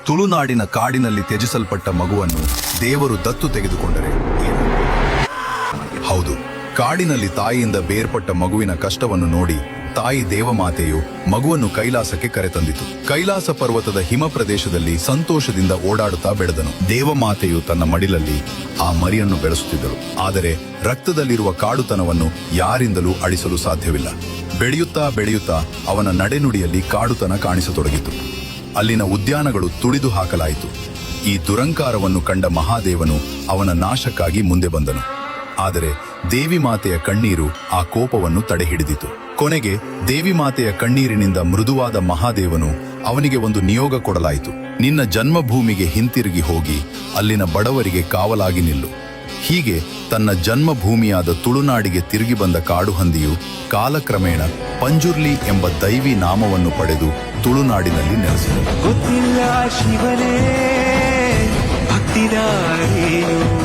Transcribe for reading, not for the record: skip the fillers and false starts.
ತುಳುನಾಡಿನ ಕಾಡಿನಲ್ಲಿ ತ್ಯಜಿಸಲ್ಪಟ್ಟ ಮಗುವನ್ನು ದೇವರು ದತ್ತು ತೆಗೆದುಕೊಂಡರೆ ಏನು? ಹೌದು, ಕಾಡಿನಲ್ಲಿ ತಾಯಿಯಿಂದ ಬೇರ್ಪಟ್ಟ ಮಗುವಿನ ಕಷ್ಟವನ್ನು ನೋಡಿ ತಾಯಿ ದೇವಮಾತೆಯು ಮಗುವನ್ನು ಕೈಲಾಸಕ್ಕೆ ಕರೆತಂದಿತು. ಕೈಲಾಸ ಪರ್ವತದ ಹಿಮ ಪ್ರದೇಶದಲ್ಲಿ ಸಂತೋಷದಿಂದ ಓಡಾಡುತ್ತಾ ಬೆಳೆದನು. ದೇವಮಾತೆಯು ತನ್ನ ಮಡಿಲಲ್ಲಿ ಆ ಮರಿಯನ್ನು ಬೆಳೆಸುತ್ತಿದ್ದಳು. ಆದರೆ ರಕ್ತದಲ್ಲಿರುವ ಕಾಡುತನವನ್ನು ಯಾರಿಂದಲೂ ಅಳಿಸಲು ಸಾಧ್ಯವಿಲ್ಲ. ಬೆಳೆಯುತ್ತಾ ಬೆಳೆಯುತ್ತಾ ಅವನ ನಡೆನುಡಿಯಲ್ಲಿ ಕಾಡುತನ ಕಾಣಿಸತೊಡಗಿತು. ಅಲ್ಲಿನ ಉದ್ಯಾನಗಳು ತುಳಿದು ಹಾಕಲಾಯಿತು. ಈ ದುರಂಕಾರವನ್ನು ಕಂಡ ಮಹಾದೇವನು ಅವನ ನಾಶಕ್ಕಾಗಿ ಮುಂದೆ ಬಂದನು. ಆದರೆ ದೇವಿ ಮಾತೆಯ ಕಣ್ಣೀರು ಆ ಕೋಪವನ್ನು ತಡೆಹಿಡಿದಿತು. ಕೊನೆಗೆ ದೇವಿ ಮಾತೆಯ ಕಣ್ಣೀರಿನಿಂದ ಮೃದುವಾದ ಮಹಾದೇವನು ಅವನಿಗೆ ಒಂದು ನಿಯೋಗ ಕೊಡಲಾಯಿತು. ನಿನ್ನ ಜನ್ಮಭೂಮಿಗೆ ಹಿಂತಿರುಗಿ ಹೋಗಿ ಅಲ್ಲಿನ ಬಡವರಿಗೆ ಕಾವಲಾಗಿ ನಿಲ್ಲು. ಹೀಗೆ ತನ್ನ ಜನ್ಮಭೂಮಿಯಾದ ತುಳುನಾಡಿಗೆ ತಿರುಗಿ ಬಂದ ಕಾಡುಹಂದಿಯು ಕಾಲಕ್ರಮೇಣ ಪಂಜುರ್ಲಿ ಎಂಬ ದೈವಿ ನಾಮವನ್ನು ಪಡೆದು ತುಳುನಾಡಿನಲ್ಲಿ ನೆಲೆಸಿತು. ಗೊತ್ತಿಲ್ಲ ಶಿವನೇ ಭಕ್ತಿದಾರೇನು